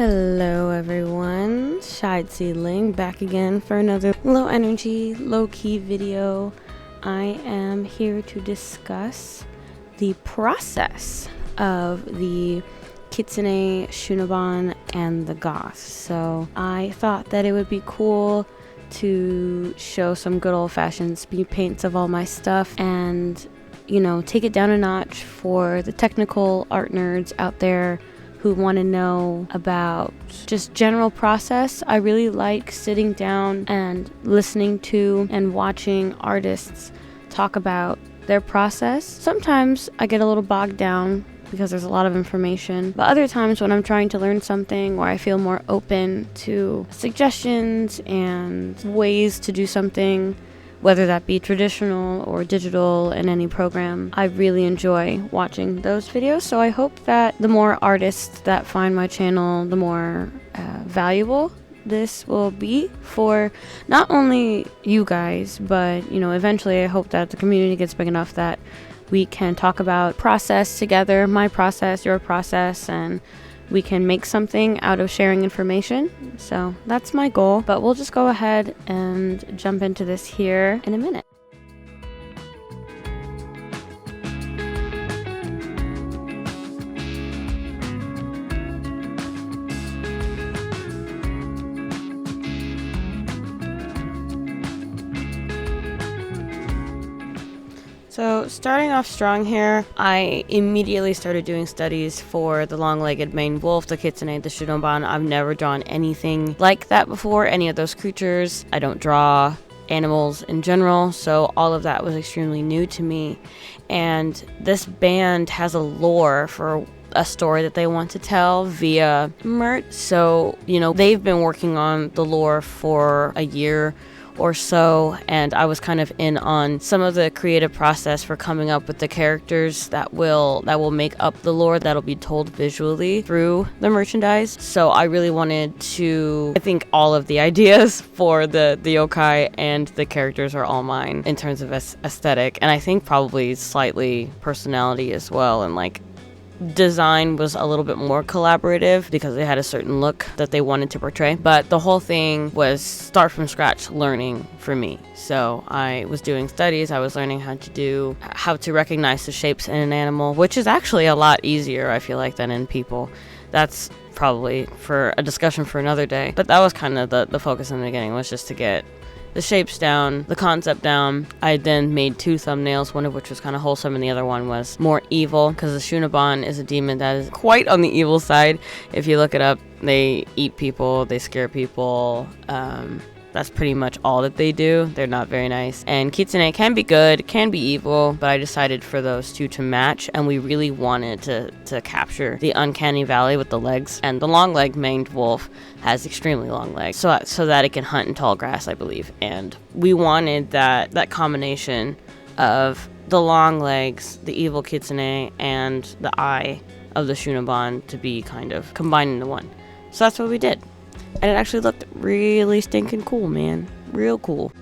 Hello everyone, Shied Seedling back again for another low energy, low key video. I am here to discuss the process of the Kitsune, Shunobon, and the Goth. So I thought that it would be cool to show some good old-fashioned speed paints of all my stuff and, take it down a notch for the technical art nerds out there who want to know about just general process. I really like sitting down and listening to and watching artists talk about their process. Sometimes I get a little bogged down because there's a lot of information, but other times when I'm trying to learn something or I feel more open to suggestions and ways to do something, whether that be traditional or digital in any program, I really enjoy watching those videos. So I hope that the more artists that find my channel, the more valuable this will be for not only you guys, but eventually I hope that the community gets big enough that we can talk about process together, my process, your process, and we can make something out of sharing information. So that's my goal, but we'll just go ahead and jump into this here in a minute. So starting off strong here, I immediately started doing studies for the long-legged maned wolf, the Kitsune, the Shunobon. I've never drawn anything like that before, any of those creatures. I don't draw animals in general, so all of that was extremely new to me. And this band has a lore for a story that they want to tell via Mert. So, they've been working on the lore for a year or so, and I was kind of in on some of the creative process for coming up with the characters that will make up the lore that'll be told visually through the merchandise. So I really wanted to, I think all of the ideas for the yokai and the characters are all mine in terms of aesthetic, and I think probably slightly personality as well, and design was a little bit more collaborative because they had a certain look that they wanted to portray, but the whole thing was start from scratch learning for me. So I was doing studies, I was learning how to recognize the shapes in an animal, which is actually a lot easier, I feel like, than in people. That's probably for a discussion for another day, but that was kind of the focus in the beginning, was just to get the shapes down, the concept down. I then made 2 thumbnails, one of which was kind of wholesome and the other one was more evil, because the Shunobon is a demon that is quite on the evil side. If you look it up, they eat people, they scare people. That's pretty much all that they do. They're not very nice. And Kitsune can be good, can be evil, but I decided for those 2 to match, and we really wanted to capture the uncanny valley with the legs. And the long-legged maned wolf has extremely long legs, so that it can hunt in tall grass, I believe. And we wanted that combination of the long legs, the evil Kitsune, and the eye of the Shunobon to be kind of combined into one. So that's what we did. And it actually looked really stinking cool, man. Real cool.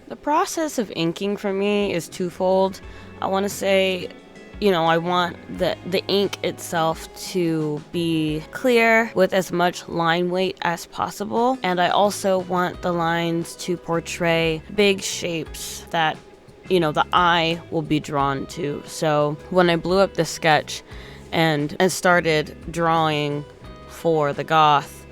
The process of inking for me is twofold. I want to say, I want the ink itself to be clear with as much line weight as possible, and I also want the lines to portray big shapes that the eye will be drawn to. So when I blew up this sketch and started drawing for the Goth,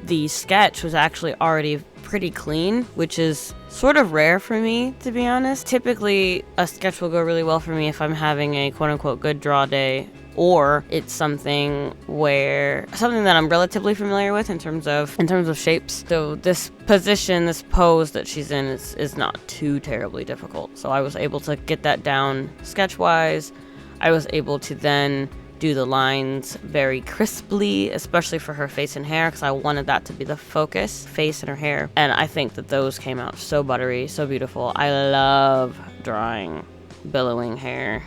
the sketch was actually already pretty clean, which is sort of rare for me, to be honest. Typically, a sketch will go really well for me if I'm having a quote-unquote good draw day, or it's something that I'm relatively familiar with in terms of shapes. So this pose that she's in is not too terribly difficult. So I was able to get that down sketch-wise. I was able to then do the lines very crisply, especially for her face and hair, because I wanted that to be the focus, face and her hair. And I think that those came out so buttery, so beautiful. I love drawing billowing hair.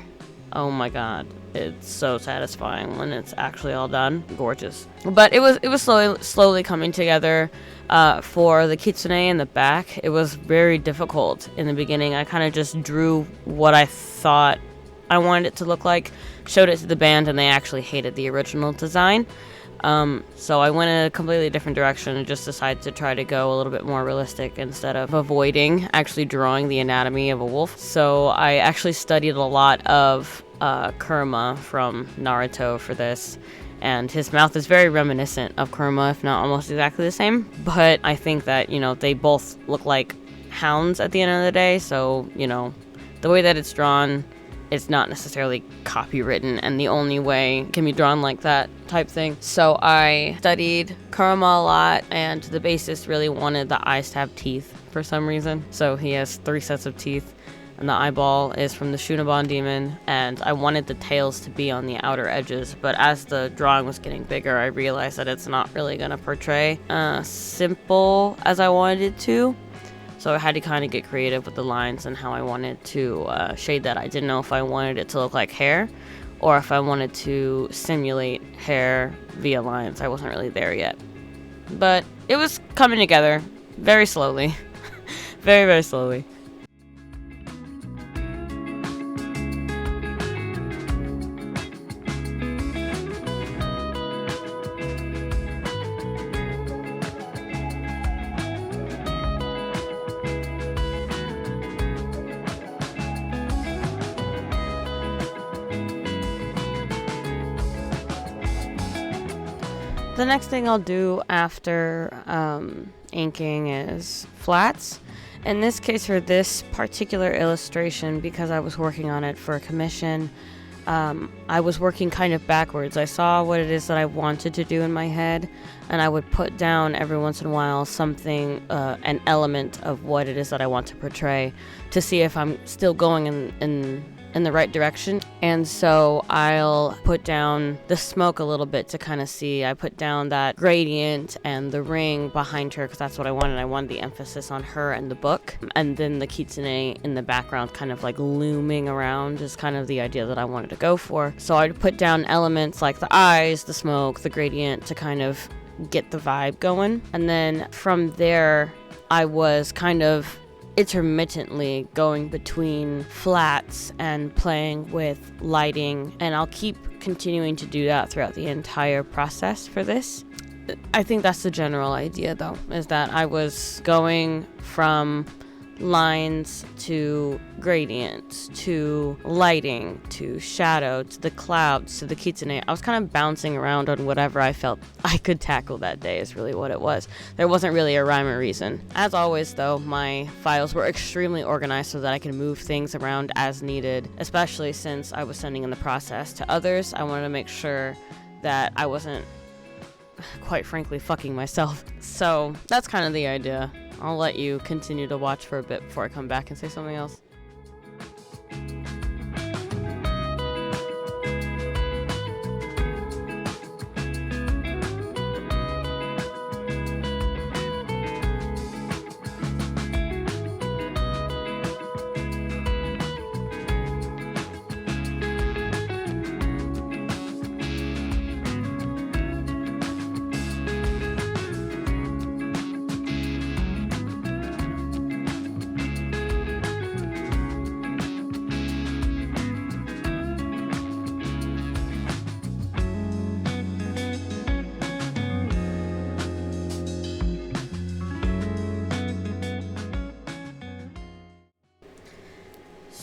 Oh my god, it's so satisfying when it's actually all done. Gorgeous. But it was slowly coming together. For the Kitsune in the back, it was very difficult in the beginning. I kind of just drew what I thought I wanted it to look like, showed it to the band, and they actually hated the original design. So I went in a completely different direction and just decided to try to go a little bit more realistic instead of avoiding actually drawing the anatomy of a wolf. So I actually studied a lot of Kurama from Naruto for this, and his mouth is very reminiscent of Kurama, if not almost exactly the same. But I think that, they both look like hounds at the end of the day, so, the way that it's drawn, it's not necessarily copywritten, and the only way it can be drawn like that type thing. So I studied Kurama a lot, and the bassist really wanted the eyes to have teeth for some reason. So he has 3 sets of teeth, and the eyeball is from the Shunobon demon, and I wanted the tails to be on the outer edges, but as the drawing was getting bigger, I realized that it's not really going to portray simple as I wanted it to. So I had to kind of get creative with the lines and how I wanted to shade that. I didn't know if I wanted it to look like hair or if I wanted to simulate hair via lines. I wasn't really there yet. But it was coming together very slowly. Very, very slowly. The next thing I'll do after inking is flats. In this case, for this particular illustration, because I was working on it for a commission, I was working kind of backwards. I saw what it is that I wanted to do in my head, and I would put down every once in a while something, an element of what it is that I want to portray, to see if I'm still going in the right direction. And so I'll put down the smoke a little bit to kind of see. I put down that gradient and the ring behind her because that's what I wanted. I wanted the emphasis on her and the book, and then the Kitsune in the background kind of like looming around is kind of the idea that I wanted to go for. So I'd put down elements like the eyes, the smoke, the gradient to kind of get the vibe going. And then from there I was kind of intermittently going between flats and playing with lighting, and I'll keep continuing to do that throughout the entire process for this. I think that's the general idea though, is that I was going from lines to gradients to lighting to shadow to the clouds to the Kitsune. I was kind of bouncing around on whatever I felt I could tackle that day is really what it was. There wasn't really a rhyme or reason. As always though, my files were extremely organized so that I can move things around as needed, especially since I was sending in the process to others. I wanted to make sure that I wasn't, quite frankly, fucking myself. So that's kind of the idea. I'll let you continue to watch for a bit before I come back and say something else.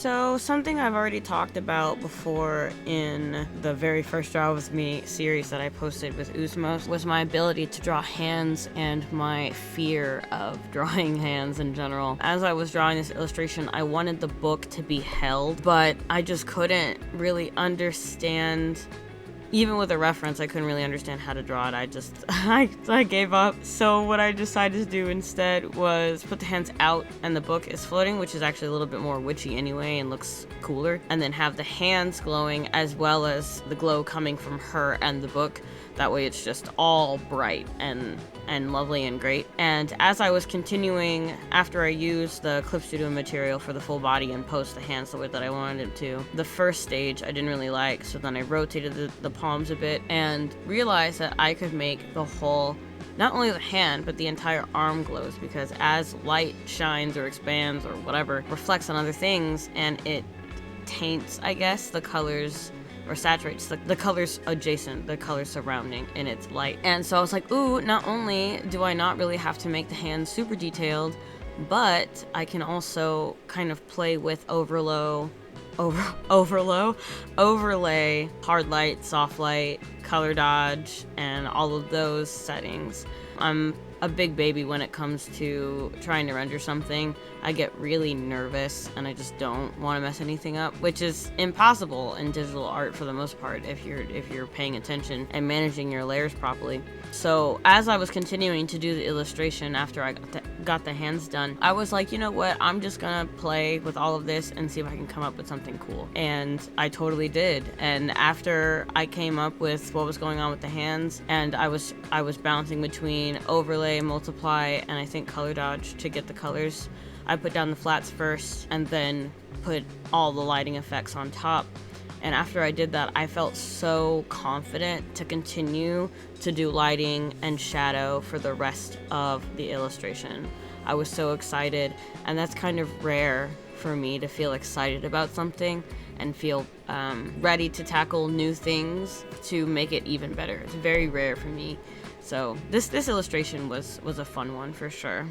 So something I've already talked about before in the very first Draw With Me series that I posted with Usmos was my ability to draw hands and my fear of drawing hands in general. As I was drawing this illustration, I wanted the book to be held, but I just couldn't really understand. Even with a reference, I couldn't really understand how to draw it. I gave up. So what I decided to do instead was put the hands out and the book is floating, which is actually a little bit more witchy anyway and looks cooler. And then have the hands glowing as well as the glow coming from her and the book. That way it's just all bright and lovely and great. And as I was continuing, after I used the Clip Studio material for the full body and post the hands the way that I wanted it to, the first stage I didn't really like, so then I rotated the palms a bit and realized that I could make the whole, not only the hand, but the entire arm glows, because as light shines or expands or whatever, reflects on other things and it taints, I guess, the colors or saturates the colors adjacent, the colors surrounding in its light. And so I was like, ooh, not only do I not really have to make the hands super detailed, but I can also kind of play with overlay, hard light, soft light, color dodge, and all of those settings. I'm a big baby when it comes to trying to render something. I get really nervous and I just don't want to mess anything up, which is impossible in digital art for the most part if you're paying attention and managing your layers properly. So as I was continuing to do the illustration after I got the hands done, I was like, you know what, I'm just gonna play with all of this and see if I can come up with something cool. And I totally did. And after I came up with what was going on with the hands, and I was bouncing between overlay, multiply, and I think color dodge to get the colors. I put down the flats first and then put all the lighting effects on top. And after I did that, I felt so confident to continue to do lighting and shadow for the rest of the illustration. I was so excited, and that's kind of rare for me to feel excited about something and feel ready to tackle new things to make it even better. It's very rare for me. So this illustration was a fun one for sure.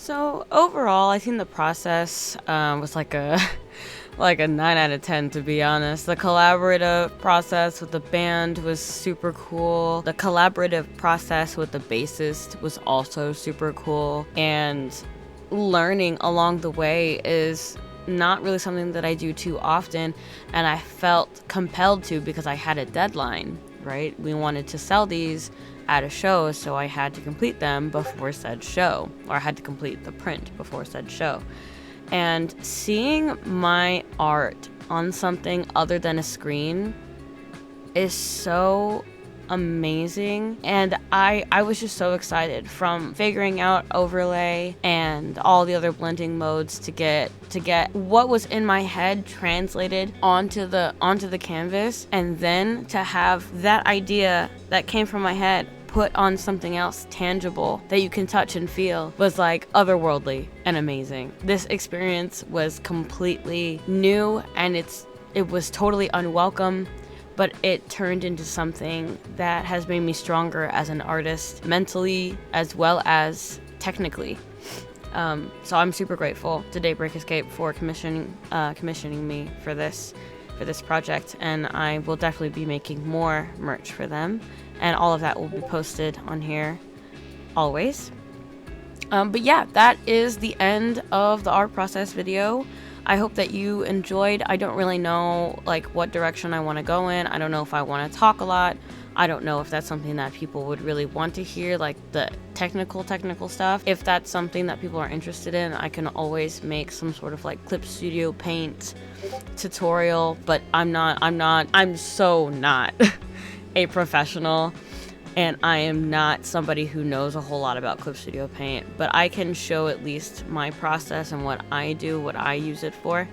So overall, I think the process was like a 9 out of 10, to be honest. The collaborative process with the band was super cool. The collaborative process with the bassist was also super cool. And learning along the way is not really something that I do too often, and I felt compelled to because I had a deadline, right? We wanted to sell these at a show, so I had to complete them before said show, or I had to complete the print before said show. And seeing my art on something other than a screen is so amazing, and I was just so excited from figuring out overlay and all the other blending modes to get what was in my head translated onto the canvas, and then to have that idea that came from my head put on something else tangible that you can touch and feel was like otherworldly and amazing. This experience was completely new, and it was totally unwelcome, but it turned into something that has made me stronger as an artist, mentally as well as technically. So I'm super grateful to Daybreak Escape for commissioning me for this project, and I will definitely be making more merch for them, and all of that will be posted on here always. But yeah, that is the end of the art process video. I hope that you enjoyed. I don't really know like what direction I want to go in. I don't know if I want to talk a lot. I don't know if that's something that people would really want to hear, like the technical stuff. If that's something that people are interested in, I can always make some sort of like Clip Studio Paint tutorial, but I'm so not a professional, and I am not somebody who knows a whole lot about Clip Studio Paint, but I can show at least my process and what I do, what I use it for,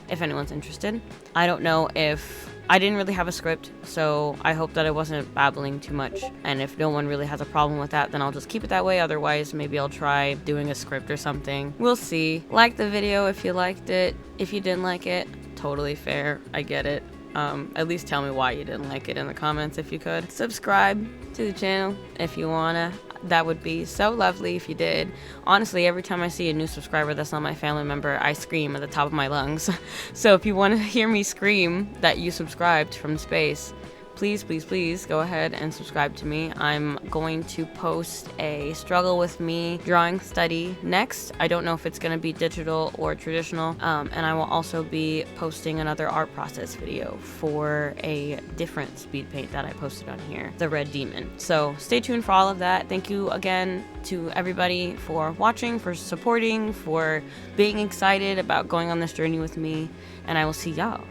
if anyone's interested. I don't know if I didn't really have a script, so I hope that I wasn't babbling too much, and if no one really has a problem with that, then I'll just keep it that way. Otherwise, maybe I'll try doing a script or something. We'll see. Like the video if you liked it. If you didn't like it, totally fair. I get it. At least tell me why you didn't like it in the comments if you could. Subscribe to the channel if you wanna. That would be so lovely if you did. Honestly, every time I see a new subscriber that's not my family member, I scream at the top of my lungs. So if you want to hear me scream that you subscribed from space, please go ahead and subscribe to me. I'm going to post a struggle with me drawing study next. I don't know if it's going to be digital or traditional, and I will also be posting another art process video for a different speed paint that I posted on here, the Red Demon. So stay tuned for all of that. Thank you again to everybody for watching, for supporting, for being excited about going on this journey with me, and I will see y'all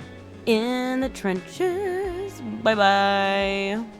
in the trenches. Bye bye.